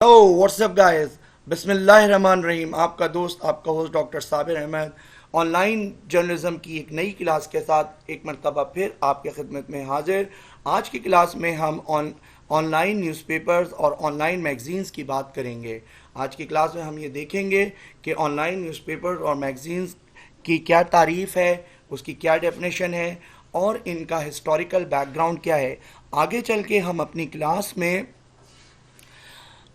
Hello what's up guys. बिस्मिल्लाहिर्रहमानिर्रहीम। आपका दोस्त आपका host doctor Sabir Ahmed online journalism की एक नई क्लास के साथ एक मरतबा फिर आपके खिदमत में हाजिर। आज की क्लास में हम ऑनलाइन न्यूज़पेपर्स और ऑनलाइन मैगज़ीन्स की बात करेंगे। आज की क्लास में हम ये देखेंगे कि ऑनलाइन न्यूज़पेपर्स और मैगज़ीन्स की क्या तारीफ़ है, उसकी क्या डेफिनेशन है और इनका हिस्टोरिकल बैकग्राउंड क्या है। आगे चल के हम अपनी क्लास में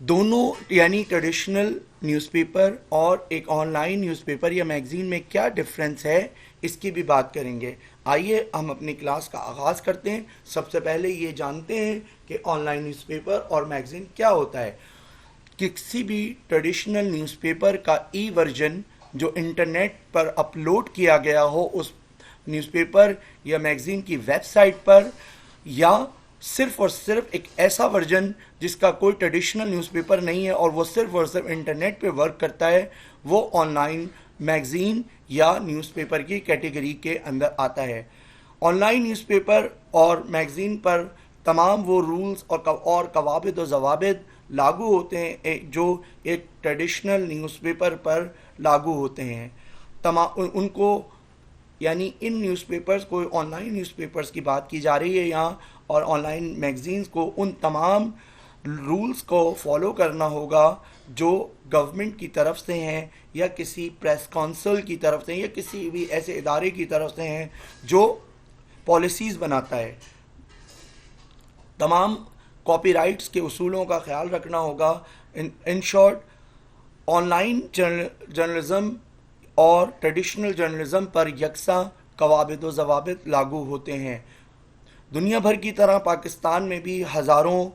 दोनों यानी ट्रेडिशनल न्यूज़पेपर और एक ऑनलाइन न्यूज़पेपर या मैगज़ीन में क्या डिफरेंस है इसकी भी बात करेंगे। आइए हम अपनी क्लास का आगाज़ करते हैं। सबसे पहले ये जानते हैं कि ऑनलाइन न्यूज़पेपर और मैगज़ीन क्या होता है। किसी भी ट्रेडिशनल न्यूज़पेपर का ई वर्जन जो इंटरनेट पर अपलोड किया गया हो उस न्यूज़पेपर या मैगज़ीन की वेबसाइट पर, या सिर्फ और सिर्फ एक ऐसा वर्जन जिसका कोई ट्रेडिशनल न्यूज़पेपर नहीं है और वो सिर्फ और सिर्फ इंटरनेट पे वर्क करता है, वो ऑनलाइन मैगज़ीन या न्यूज़पेपर की कैटेगरी के अंदर आता है। ऑनलाइन न्यूज़पेपर और मैगज़ीन पर तमाम वो रूल्स और कवाबिद और जवाबिद लागू होते हैं जो एक ट्रेडिशनल न्यूज़पेपर पर लागू होते हैं। तमाम उनको यानी इन न्यूज़पेपर्स को, ऑनलाइन न्यूज़पेपर्स की बात की जा रही है यहाँ, और ऑनलाइन मैगज़ीन्स को उन तमाम रूल्स को फॉलो करना होगा जो गवर्नमेंट की तरफ से हैं या किसी प्रेस काउंसिल की तरफ से या किसी भी ऐसे इदारे की तरफ से हैं जो पॉलिसीज़ बनाता है। तमाम कॉपीराइट्स के उसूलों का ख्याल रखना होगा। इन शॉर्ट, ऑनलाइन जर्नलिज्म और ट्रेडिशनल जर्नलिज्म पर यकसा कवाबिद व जवाबित लागू होते हैं। दुनिया भर की तरह पाकिस्तान में भी हज़ारों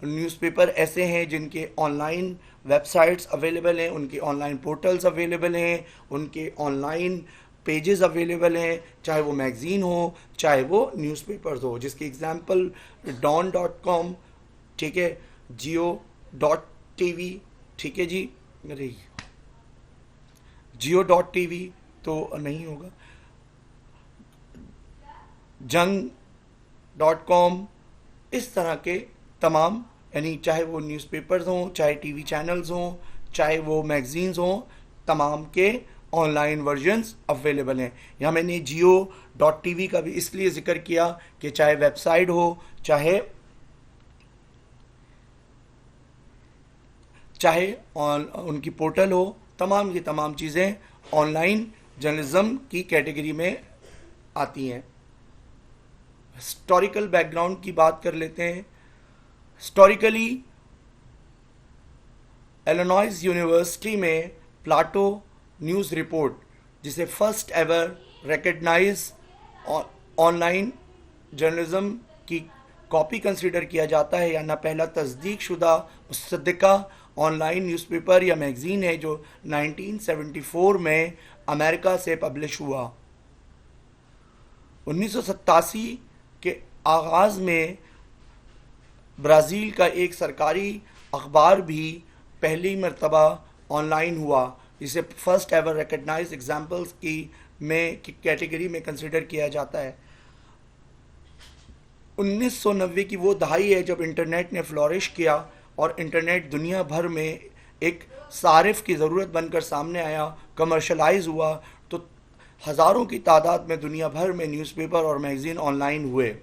न्यूज़पेपर ऐसे हैं जिनके ऑनलाइन वेबसाइट्स अवेलेबल हैं, उनके ऑनलाइन पोर्टल्स अवेलेबल हैं, उनके ऑनलाइन पेजेस अवेलेबल हैं, चाहे वो मैगज़ीन हो चाहे वो न्यूज़पेपर्स हो, जिसकी एग्जांपल dawn.com, ठीक है, geo.tv, ठीक है जी, अरे geo.tv तो नहीं होगा, jung.com, इस तरह के तमाम, यानी चाहे वो न्यूज़पेपर्स हों, चाहे टीवी चैनल्स हों, चाहे वो मैगज़ीन्स हों, तमाम के ऑनलाइन वर्जन्स अवेलेबल हैं। यहाँ मैंने geo.tv का भी इसलिए ज़िक्र किया कि चाहे वेबसाइट हो चाहे उनकी पोर्टल हो, तमाम की तमाम चीज़ें ऑनलाइन जर्नलिज्म की कैटेगरी में आती हैं। हिस्टोरिकल बैकग्राउंड की बात कर लेते हैं। हिस्टोरिकली इलिनॉइस यूनिवर्सिटी में प्लाटो न्यूज़ रिपोर्ट, जिसे first ever recognize online journalism की कॉपी कंसिडर किया जाता है, या ना पहला तस्दीक शुदा मुसद्दिका ऑनलाइन न्यूज़पेपर या मैगज़ीन है जो 1974 में अमेरिका से पब्लिश हुआ। 1987 के आगाज़ में ब्राज़ील का एक सरकारी अखबार भी पहली मरतबा ऑनलाइन हुआ, जिसे फर्स्ट एवर रिकग्नाइज एग्जाम्पल्स की कैटेगरी में कंसिडर किया जाता है। 1990 की वो दहाई है जब इंटरनेट ने फ्लोरिश किया और इंटरनेट दुनिया भर में एक सारिफ की ज़रूरत बनकर सामने आया, कमर्शलाइज हुआ, तो हज़ारों की तादाद में दुनिया भर में न्यूज़पेपर और मैगज़ीन ऑनलाइन हुए,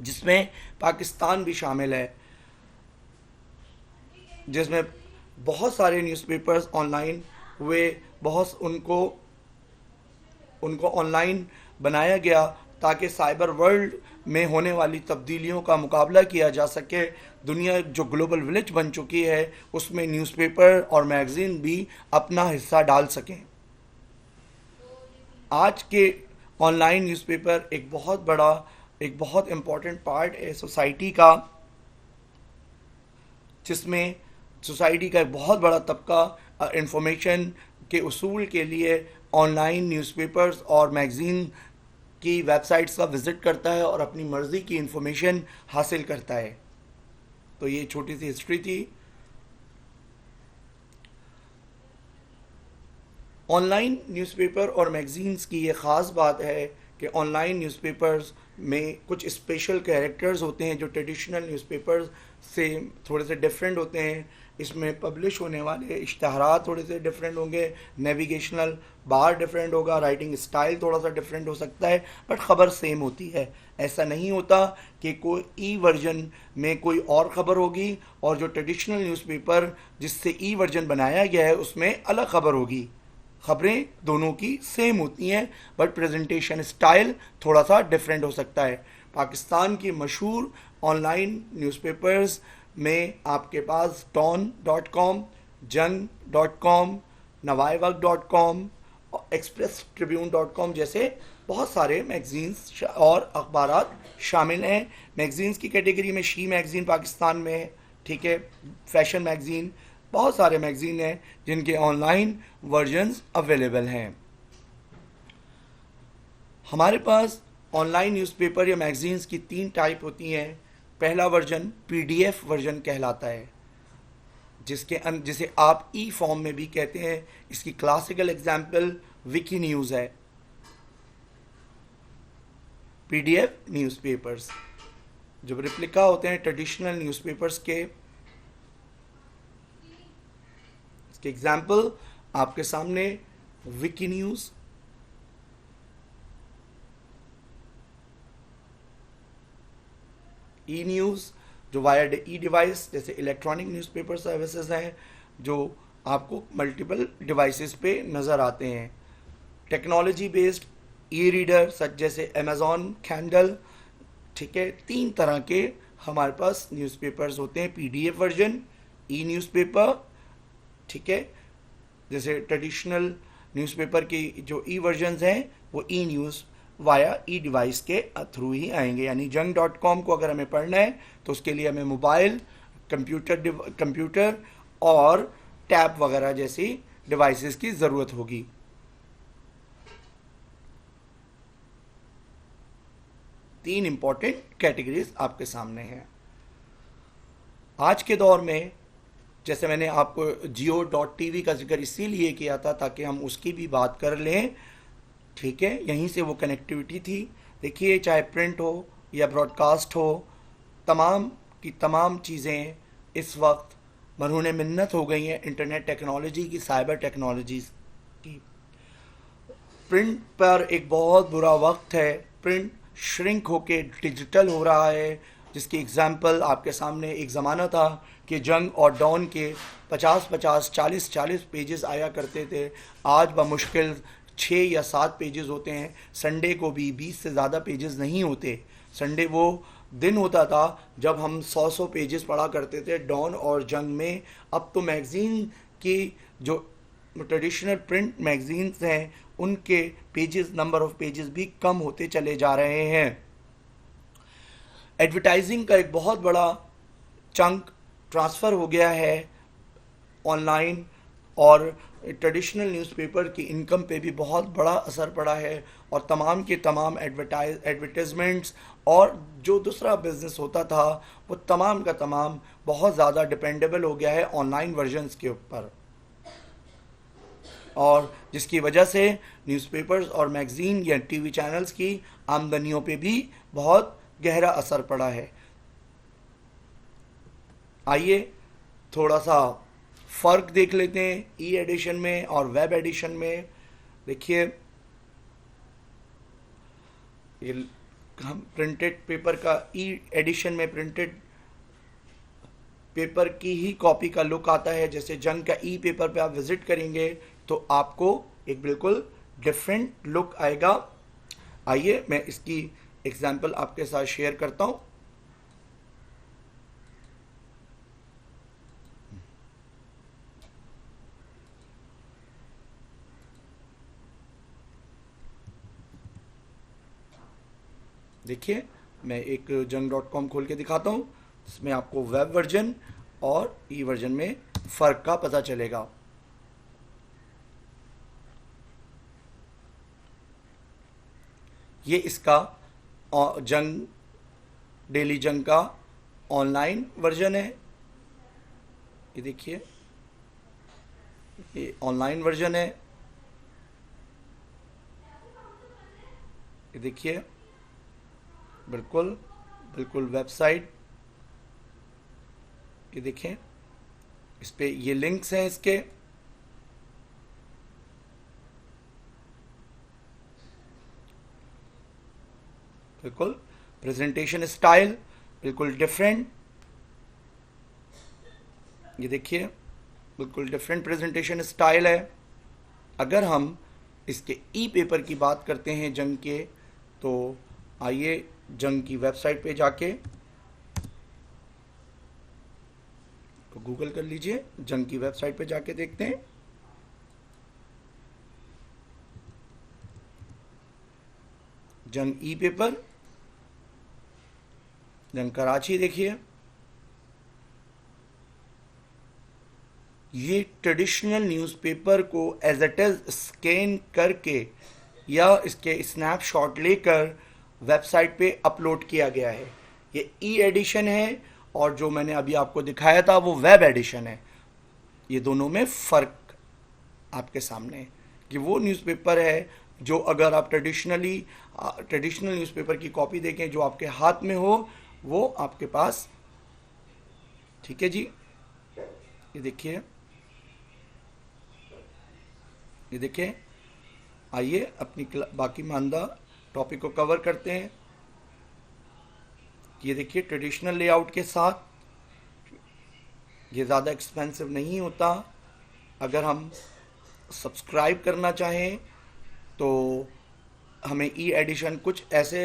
जिसमें पाकिस्तान भी शामिल है, जिसमें बहुत सारे न्यूज़पेपर्स ऑनलाइन हुए। बहुत उनको ऑनलाइन बनाया गया ताकि साइबर वर्ल्ड में होने वाली तब्दीलियों का मुकाबला किया जा सके। दुनिया जो ग्लोबल विलेज बन चुकी है उसमें न्यूज़पेपर और मैगज़ीन भी अपना हिस्सा डाल सकें। आज के ऑनलाइन न्यूज़पेपर एक बहुत इम्पॉर्टेंट पार्ट है सोसाइटी का, जिसमें सोसाइटी का एक बहुत बड़ा तबका इंफॉर्मेशन के उसूल के लिए ऑनलाइन न्यूज़पेपर्स और मैगज़ीन की वेबसाइट्स का विज़िट करता है और अपनी मर्ज़ी की इंफॉर्मेशन हासिल करता है। तो ये छोटी सी हिस्ट्री थी। ऑनलाइन न्यूज़पेपर और मैगज़ीन्स की ये ख़ास बात है कि ऑनलाइन न्यूज़पेपर्स में कुछ स्पेशल कैरेक्टर्स होते हैं जो ट्रेडिशनल न्यूज़पेपर्स से थोड़े से डिफरेंट होते हैं। इसमें पब्लिश होने वाले इश्तहारात थोड़े से डिफरेंट होंगे, नेविगेशनल बार डिफरेंट होगा, राइटिंग स्टाइल थोड़ा सा डिफरेंट हो सकता है, बट ख़बर सेम होती है। ऐसा नहीं होता कि कोई ई वर्जन में कोई और ख़बर होगी और जो ट्रेडिशनल न्यूज़पेपर जिससे ई वर्जन बनाया गया है उसमें अलग ख़बर होगी। खबरें दोनों की सेम होती हैं, बट प्रेजेंटेशन स्टाइल थोड़ा सा डिफरेंट हो सकता है। पाकिस्तान की मशहूर ऑनलाइन न्यूज़पेपर्स में आपके पास dawn.com, jang.com, nawaiwaqt.com, express-tribune.com जैसे बहुत सारे मैगजीन्स और अखबारात शामिल हैं। मैगजीन्स की कैटेगरी में शी मैगजीन पाकिस्तान में है, ठीक है, फैशन मैगजीन, बहुत सारे मैगजीन हैं जिनके ऑनलाइन वर्जन्स अवेलेबल हैं। हमारे पास ऑनलाइन न्यूज़पेपर या मैगजीन्स की 3 टाइप होती हैं। पहला वर्जन पीडीएफ वर्जन कहलाता है, जिसे आप ई फॉर्म में भी कहते हैं। इसकी क्लासिकल एग्जाम्पल विकी न्यूज़ है। पीडीएफ न्यूज़पेपर्स जब रिप्लिका होते हैं ट्रेडिशनल न्यूज़पेपर्स के, इसके एग्जाम्पल आपके सामने विकी न्यूज़, ई न्यूज़ जो वाया ई डिवाइस जैसे इलेक्ट्रॉनिक न्यूज़पेपर सर्विसेज हैं जो आपको मल्टीपल डिवाइसेस पे नज़र आते हैं। टेक्नोलॉजी बेस्ड ई रीडर सच जैसे अमेज़ॉन कैंडल, ठीक है, 3 तरह के हमारे पास न्यूज़पेपर्स होते हैं। पीडीएफ वर्जन, ई न्यूज़पेपर, ठीक है, जैसे ट्रेडिशनल न्यूज़पेपर की जो ई वर्जन्स हैं वो ई न्यूज़ वाया ई डिवाइस के थ्रू ही आएंगे। यानी jang.com को अगर हमें पढ़ना है तो उसके लिए हमें मोबाइल, कंप्यूटर और टैब वगैरह जैसी डिवाइसेस की ज़रूरत होगी। तीन इंपॉर्टेंट कैटेगरीज आपके सामने हैं। आज के दौर में जैसे मैंने आपको जियो.tv का जिक्र इसीलिए किया था ताकि हम उसकी भी बात कर लें, ठीक है, यहीं से वो कनेक्टिविटी थी। देखिए, चाहे प्रिंट हो या ब्रॉडकास्ट हो, तमाम की तमाम चीज़ें इस वक्त मरहून मिन्नत हो गई हैं इंटरनेट टेक्नोलॉजी की, साइबर टेक्नोलॉजीज की। प्रिंट पर एक बहुत बुरा वक्त है, प्रिंट श्रिंक होके डिजिटल हो रहा है, जिसकी एग्जाम्पल आपके सामने एक ज़माना था कि जंग और डॉन के 50-50, 40-40 पेजेस आया करते थे। आज बमुश्किल 6 या 7 पेजेस होते हैं। संडे को भी 20 से ज़्यादा पेजेस नहीं होते। संडे वो दिन होता था जब हम 100 पेजेस पढ़ा करते थे डॉन और जंग में। अब तो मैगज़ीन की जो ट्रेडिशनल प्रिंट मैगज़ीन्स हैं उनके पेजेस, नंबर ऑफ पेजेस भी कम होते चले जा रहे हैं। एडवर्टाइजिंग का एक बहुत बड़ा चंक ट्रांसफ़र हो गया है ऑनलाइन, और ट्रेडिशनल न्यूज़पेपर की इनकम पे भी बहुत बड़ा असर पड़ा है, और तमाम के तमाम एडवर्टाइजमेंट्स और जो दूसरा बिजनेस होता था वो तमाम का तमाम बहुत ज़्यादा डिपेंडेबल हो गया है ऑनलाइन वर्जन्स के ऊपर, और जिसकी वजह से न्यूज़पेपर्स और मैगज़ीन या टीवी चैनल्स की आमदनियों पे भी बहुत गहरा असर पड़ा है। आइए थोड़ा सा फ़र्क देख लेते हैं ई एडिशन में और वेब एडिशन में। देखिए, ये हम प्रिंटेड पेपर का ई एडिशन में प्रिंटेड पेपर की ही कॉपी का लुक आता है। जैसे जंग का ई पेपर पे आप विज़िट करेंगे तो आपको एक बिल्कुल डिफरेंट लुक आएगा। आइए मैं इसकी एग्जांपल आपके साथ शेयर करता हूँ। देखिए, मैं एक jang.com खोल के दिखाता हूँ, इसमें आपको वेब वर्जन और ई वर्जन में फ़र्क का पता चलेगा। ये इसका जंग, डेली जंग का ऑनलाइन वर्जन है। ये देखिए, ये ऑनलाइन वर्जन है। ये देखिए, बिल्कुल वेबसाइट, ये देखें इस पे ये लिंक्स हैं इसके। बिल्कुल प्रेजेंटेशन स्टाइल बिल्कुल डिफरेंट, ये देखिए बिल्कुल डिफरेंट प्रेजेंटेशन स्टाइल है। अगर हम इसके ई पेपर की बात करते हैं जंग के, तो आइए जंग की वेबसाइट पे जाके तो गूगल कर लीजिए, जंग की वेबसाइट पे जाके देखते हैं। जंग ई पेपर, जंग कराची देखिए, ये ट्रेडिशनल न्यूज़पेपर को एज इट इज़ स्कैन करके या इसके स्नैपशॉट लेकर वेबसाइट पे अपलोड किया गया है। ये ई एडिशन है और जो मैंने अभी आपको दिखाया था वो वेब एडिशन है। ये दोनों में फ़र्क आपके सामने है कि वो न्यूज़पेपर है जो अगर आप ट्रेडिशनल न्यूज़पेपर की कॉपी देखें जो आपके हाथ में हो, वो आपके पास, ठीक है जी। ये देखिए, ये देखिए, आइए अपनी बाकी मानदा टॉपिक को कवर करते हैं। ये देखिए ट्रेडिशनल लेआउट के साथ, ये ज़्यादा एक्सपेंसिव नहीं होता। अगर हम सब्सक्राइब करना चाहें तो हमें ई एडिशन कुछ ऐसे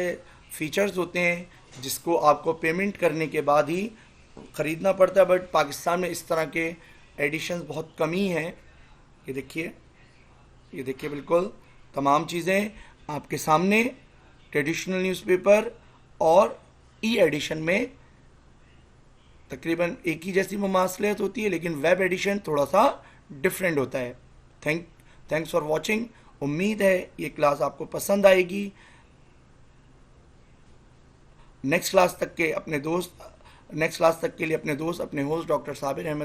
फीचर्स होते हैं जिसको आपको पेमेंट करने के बाद ही ख़रीदना पड़ता है, बट पाकिस्तान में इस तरह के एडिशंस बहुत कम ही हैं। ये देखिए, ये देखिए बिल्कुल तमाम चीज़ें आपके सामने। ट्रेडिशनल न्यूज़पेपर और ई एडिशन में तकरीबन एक ही जैसी मुमासलियत होती है, लेकिन वेब एडिशन थोड़ा सा डिफरेंट होता है। Thanks for watching. उम्मीद है ये क्लास आपको पसंद आएगी। नेक्स्ट क्लास तक के लिए अपने दोस्त, अपने होस्ट डॉक्टर साबिर अहमद